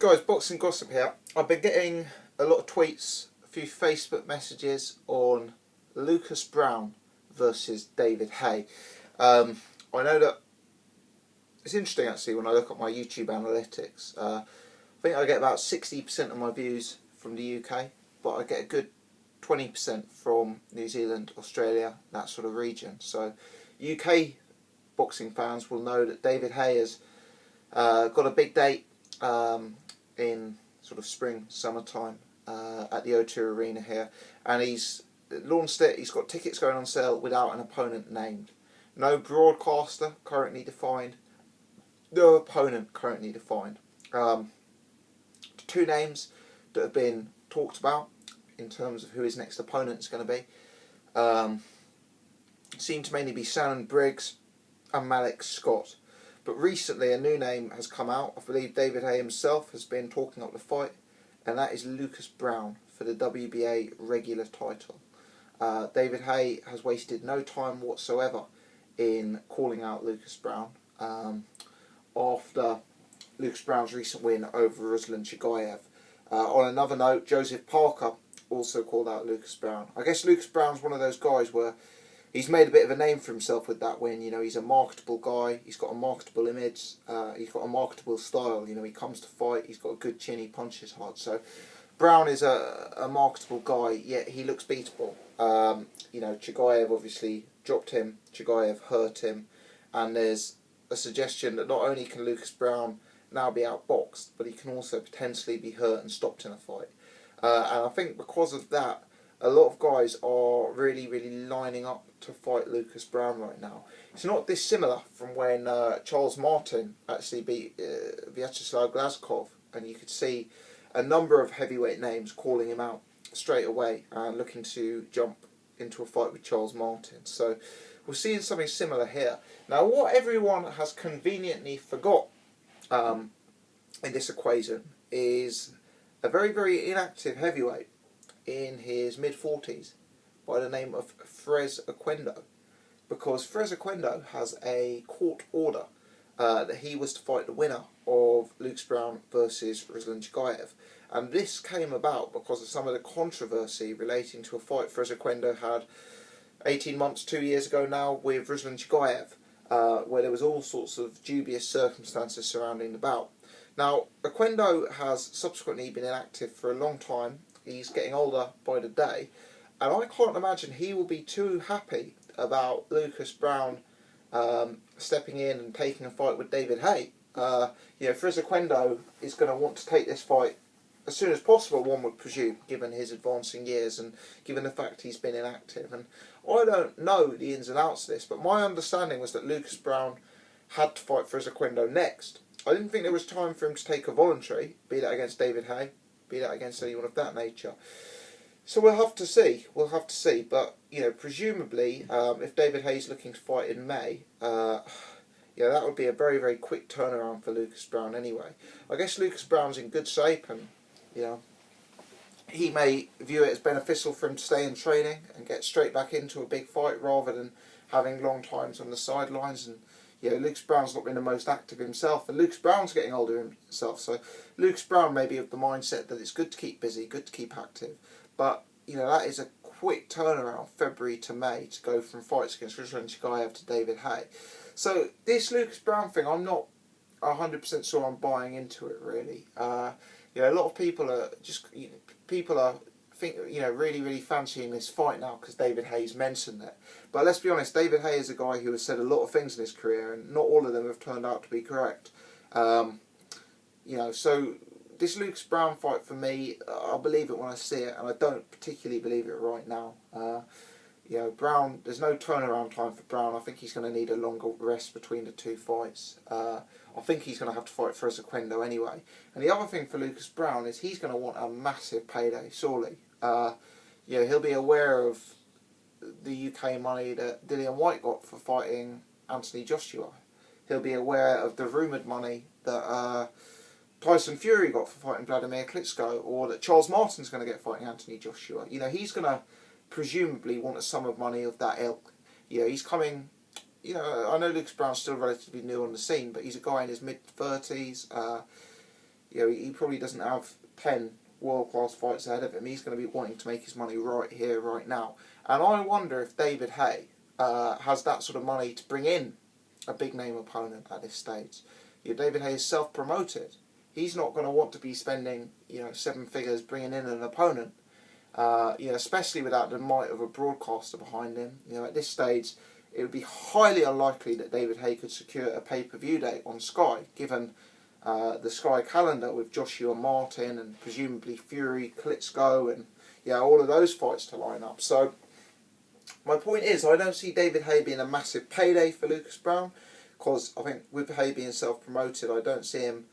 Guys, boxing gossip here. I've been getting a lot of tweets, a few Facebook messages on Lucas Browne versus David Haye. I know that it's interesting actually when I look at my YouTube analytics. I think I get about 60% of my views from the UK, but I get a good 20% from New Zealand, Australia, that sort of region. So UK boxing fans will know that David Haye has got a big date in sort of spring, summertime at the O2 Arena here, and he's launched it. He's got tickets going on sale without an opponent named. No broadcaster currently defined. No opponent currently defined. Two names that have been talked about in terms of who his next opponent is going to be seem to mainly be Shannon Briggs and Malik Scott. But recently a new name has come out. I believe David Haye himself has been talking up the fight, and that is Lucas Browne for the WBA regular title. David Haye has wasted no time whatsoever in calling out Lucas Browne after Lucas Browne's recent win over Ruslan Chagayev. On another note, Joseph Parker also called out Lucas Browne. I guess Lucas Browne's one of those guys where he's made a bit of a name for himself with that win. You know, he's a marketable guy. He's got a marketable image. He's got a marketable style. You know, he comes to fight. He's got a good chin. He punches hard. So Browne is a marketable guy, yet he looks beatable. You know, Chagayev obviously dropped him. Chagayev hurt him. And there's a suggestion that not only can Lucas Browne now be outboxed, but he can also potentially be hurt and stopped in a fight. And I think because of that, a lot of guys are really lining up to fight Lucas Browne right now. It's not dissimilar from when Charles Martin actually beat Vyacheslav Glazkov, and you could see a number of heavyweight names calling him out straight away and looking to jump into a fight with Charles Martin. So we're seeing something similar here. Now, what everyone has conveniently forgot in this equation is a very inactive heavyweight in his mid-40s by the name of Frez Oquendo, because Frez Oquendo has a court order that he was to fight the winner of Lucas Browne versus Ruslan Chagayev, and this came about because of some of the controversy relating to a fight Frez Oquendo had 18 months, 2 years ago now with Ruslan Chagayev, where there was all sorts of dubious circumstances surrounding the bout. Now, Oquendo has subsequently been inactive for a long time. He's getting older by the day, and I can't imagine he will be too happy about Lucas Browne stepping in and taking a fight with David Haye. You know, Frez Oquendo is going to want to take this fight as soon as possible, one would presume, given his advancing years and given the fact he's been inactive. And I don't know the ins and outs of this, but my understanding was that Lucas Browne had to fight Frez Oquendo next. I didn't think there was time for him to take a voluntary, be that against David Haye, be that against anyone of that nature. So we'll have to see. But you know, presumably, if David Haye's looking to fight in May, yeah, that would be a very quick turnaround for Lucas Browne anyway. I guess Lucas Browne's in good shape, and you know, he may view it as beneficial for him to stay in training and get straight back into a big fight rather than having long times on the sidelines. And you know, Lucas Browne's not been the most active himself, and Lucas Browne's getting older himself, so Lucas Browne may be of the mindset that it's good to keep busy, good to keep active, but you know, that is a quick turnaround, February to May, to go from fights against Ruslan Chagayev to David Haye. So this Lucas Browne thing, I'm not 100% sure I'm buying into it really. You know, a lot of people are just, you know, really fancying this fight now because David Haye's mentioned it. But let's be honest, David Haye is a guy who has said a lot of things in his career, and not all of them have turned out to be correct. You know, so this Lucas Browne fight for me, I'll believe it when I see it, and I don't particularly believe it right now. You know, Browne, there's no turnaround time for Browne. I think he's going to need a longer rest between the two fights. I think he's going to have to fight Frez Oquendo anyway. And the other thing for Lucas Browne is he's going to want a massive payday, surely. You know, he'll be aware of the UK money that Dillian Whyte got for fighting Anthony Joshua. He'll be aware of the rumoured money that Tyson Fury got for fighting Vladimir Klitschko, or that Charles Martin's going to get fighting Anthony Joshua. You know, he's going to presumably want a sum of money of that ilk. You know, he's coming you know, I know Lucas Browne's still relatively new on the scene, but he's a guy in his mid-30s. You know, he probably doesn't have 10 world-class fights ahead of him. He's going to be wanting to make his money right here, right now. And I wonder if David Haye has that sort of money to bring in a big-name opponent at this stage. You know, David Haye is self-promoted. He's not going to want to be spending, you know, 7 figures bringing in an opponent. You know, especially without the might of a broadcaster behind him. You know, at this stage, it would be highly unlikely that David Haye could secure a pay-per-view date on Sky, given the Sky calendar with Joshua Martin and presumably Fury, Klitschko, and all of those fights to line up. So my point is, I don't see David Haye being a massive payday for Lucas Browne, because I think with Haye being self-promoted, I don't see him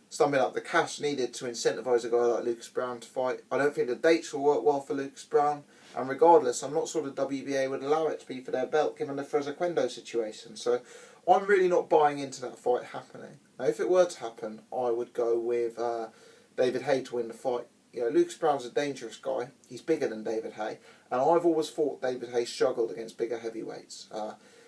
stumping up the cash needed to incentivise a guy like Lucas Browne to fight. I don't think the dates will work well for Lucas Browne, and regardless, I'm not sure the WBA would allow it to be for their belt, given the Frezequendo situation. So I'm really not buying into that fight happening. Now, if it were to happen, I would go with David Haye to win the fight. You know, Lucas Browne's a dangerous guy. He's bigger than David Haye, and I've always thought David Haye struggled against bigger heavyweights.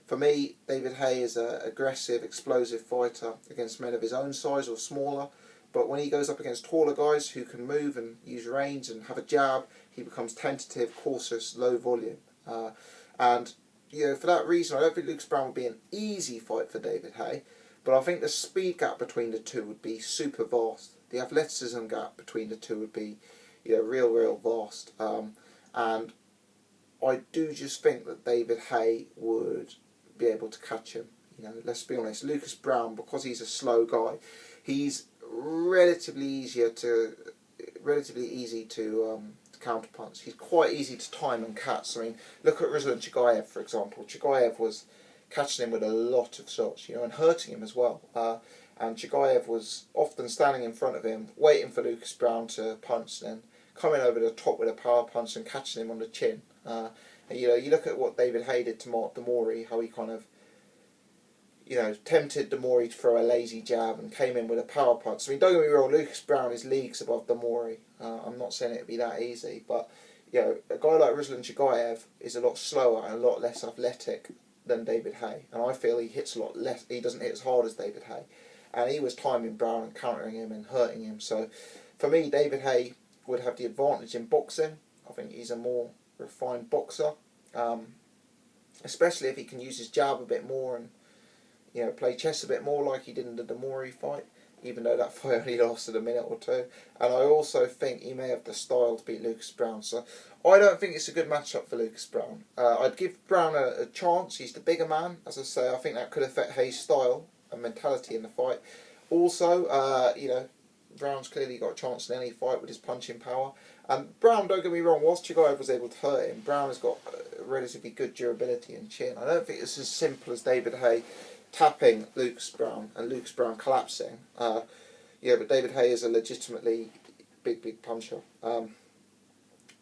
For me, David Haye is an aggressive, explosive fighter against men of his own size or smaller. But when he goes up against taller guys who can move and use range and have a jab, he becomes tentative, cautious, low volume. And you know, for that reason, I don't think Lucas Browne would be an easy fight for David Haye. But I think the speed gap between the two would be super vast. The athleticism gap between the two would be, you know, real vast. And I do just think that David Haye would be able to catch him. You know, let's be honest, Lucas Browne, because he's a slow guy, he's relatively easy to counterpunch. He's quite easy to time and catch. I mean, look at Ruslan Chagayev, for example. Chagayev was catching him with a lot of shots, you know, and hurting him as well. And Chagayev was often standing in front of him, waiting for Lucas Browne to punch, and then coming over the top with a power punch and catching him on the chin. And, you know, you look at what David Haye did to Demori, how he kind of, you know, tempted Demori to throw a lazy jab and came in with a power punch. I mean, don't get me wrong, Lucas Browne is leagues above Demori. I'm not saying it would be that easy, but, you know, a guy like Ruslan Chagayev is a lot slower and a lot less athletic than David Haye, and I feel he hits a lot less. He doesn't hit as hard as David Haye, and he was timing Browne and countering him and hurting him. So, for me, David Haye would have the advantage in boxing. I think he's a more refined boxer, especially if he can use his jab a bit more and, you know, play chess a bit more like he did in the Demori fight, even though that fight only lasted a minute or two. And I also think he may have the style to beat Lucas Browne. So I don't think it's a good matchup for Lucas Browne. I'd give Browne a chance. He's the bigger man. As I say, I think that could affect Haye's style and mentality in the fight. Also, you know, Browne's clearly got a chance in any fight with his punching power. And Browne, don't get me wrong, whilst Chagayev was able to hurt him, Browne has got relatively good durability and chin. I don't think it's as simple as David Haye tapping Lucas Browne and Lucas Browne collapsing. Yeah, but David Haye is a legitimately big puncher. For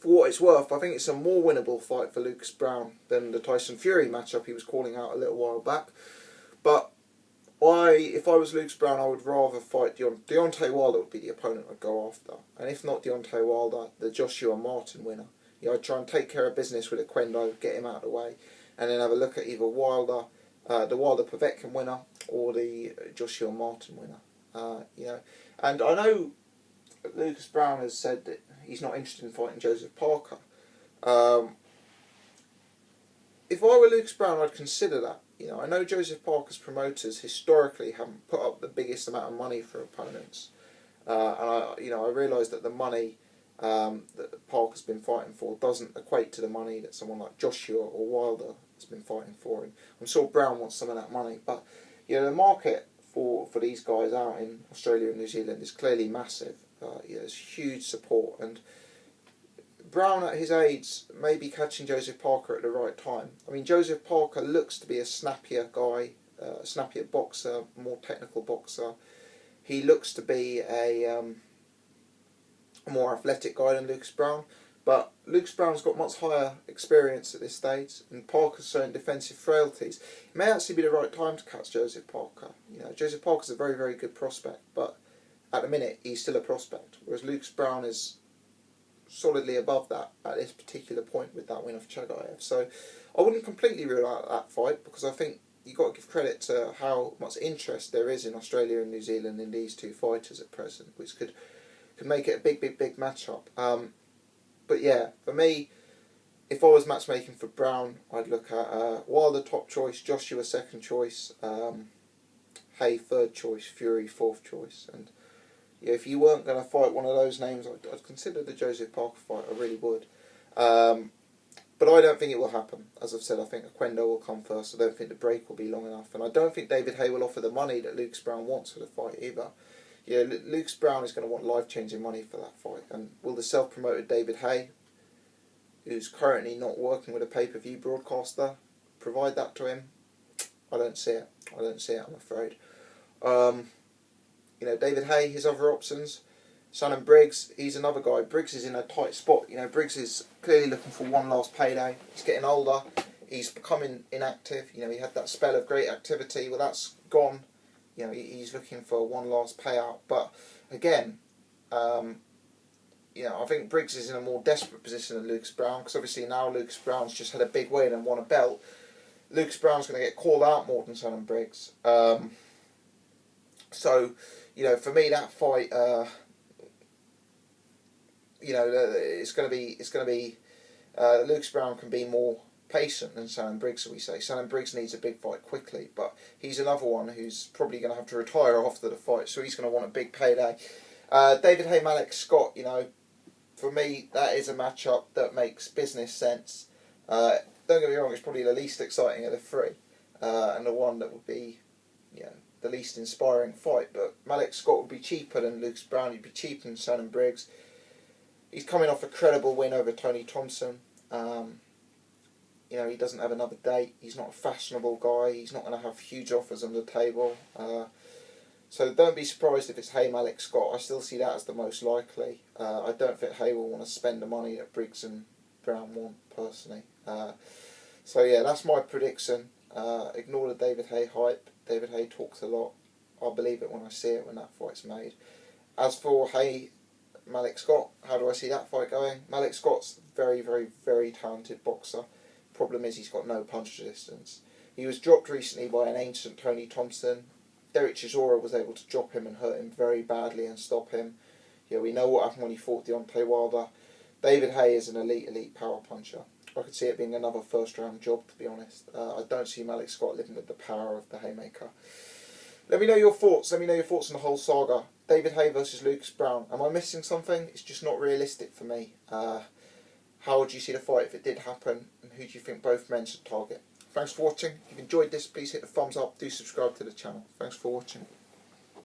what it's worth, I think it's a more winnable fight for Lucas Browne than the Tyson Fury matchup he was calling out a little while back. But if I was Lucas Browne, I would rather fight Deontay Wilder would be the opponent I'd go after. And if not Deontay Wilder, the Joshua Martin winner. You know, I'd try and take care of business with Oquendo, get him out of the way, and then have a look at either Wilder, the Wilder Povetkin winner, or the Joshua Martin winner. You know, and I know Lucas Browne has said that he's not interested in fighting Joseph Parker. If I were Lucas Browne, I'd consider that. You know, I know Joseph Parker's promoters historically haven't put up the biggest amount of money for opponents, and I realise that the money that Parker's been fighting for doesn't equate to the money that someone like Joshua or Wilder has been fighting for, and I'm sure Browne wants some of that money. But you know, the market for these guys out in Australia and New Zealand is clearly massive. You know, there's huge support, and Browne at his age may be catching Joseph Parker at the right time. I mean, Joseph Parker looks to be a snappier guy, a snappier boxer, more technical boxer. He looks to be a more athletic guy than Lucas Browne, but Lucas Browne's got much higher experience at this stage, and Parker's showing defensive frailties. It may actually be the right time to catch Joseph Parker. You know, Joseph Parker's a very good prospect, but at the minute he's still a prospect, whereas Lucas Browne is solidly above that at this particular point with that win off Chagayev. So I wouldn't completely rule out that fight, because I think you've got to give credit to how much interest there is in Australia and New Zealand in these two fighters at present, which could make it a big matchup. But yeah, for me, if I was matchmaking for Browne, I'd look at Wilder top choice, Joshua second choice, Haye third choice, Fury fourth choice. And yeah, if you weren't going to fight one of those names, I'd consider the Joseph Parker fight. I really would. But I don't think it will happen. As I've said, I think Oquendo will come first. I don't think the break will be long enough. And I don't think David Haye will offer the money that Lucas Browne wants for the fight either. Yeah, Lucas Browne is going to want life-changing money for that fight. And will the self-promoted David Haye, who's currently not working with a pay-per-view broadcaster, provide that to him? I don't see it. I don't see it, I'm afraid. You know, David Haye, his other options. Shannon Briggs, he's another guy. Briggs is in a tight spot. You know, Briggs is clearly looking for one last payday. He's getting older. He's becoming inactive. You know, he had that spell of great activity. Well, that's gone. You know, he's looking for one last payout. But again, you know, I think Briggs is in a more desperate position than Lucas Browne, because obviously now Lucas Browne's just had a big win and won a belt. Lucas Browne's going to get called out more than Shannon Briggs. So, you know, for me, that fight, you know, it's going to be Lucas Browne can be more patient than Shannon Briggs, so we say. Shannon Briggs needs a big fight quickly, but he's another one who's probably going to have to retire after the fight, so he's going to want a big payday. David Haye, Malik Scott, you know, for me, that is a matchup that makes business sense. Don't get me wrong, it's probably the least exciting of the three, and the one that would be, you know, the least inspiring fight. But Malik Scott would be cheaper than Lucas Browne. He'd be cheaper than Shannon Briggs. He's coming off a credible win over Tony Thompson. You know, he doesn't have another date. He's not a fashionable guy. He's not going to have huge offers on the table. So don't be surprised if it's Haye, Malik Scott. I still see that as the most likely. I don't think Haye will want to spend the money that Briggs and Browne want, personally. So yeah, that's my prediction. Ignore the David Haye hype. David Haye talks a lot. I'll believe it when I see it, when that fight's made. As for Haye, Malik Scott, how do I see that fight going? Malik Scott's very talented boxer. Problem is he's got no punch resistance. He was dropped recently by an ancient Tony Thompson. Derek Chisora was able to drop him and hurt him very badly and stop him. Yeah, we know what happened when he fought Deontay Wilder. David Haye is an elite power puncher. I could see it being another first round job, to be honest. I don't see Malik Scott living with the power of the Haymaker. Let me know your thoughts. Let me know your thoughts on the whole saga. David Haye versus Lucas Browne. Am I missing something? It's just not realistic for me. How would you see the fight if it did happen? And who do you think both men should target? Thanks for watching. If you've enjoyed this, please hit the thumbs up. Do subscribe to the channel. Thanks for watching.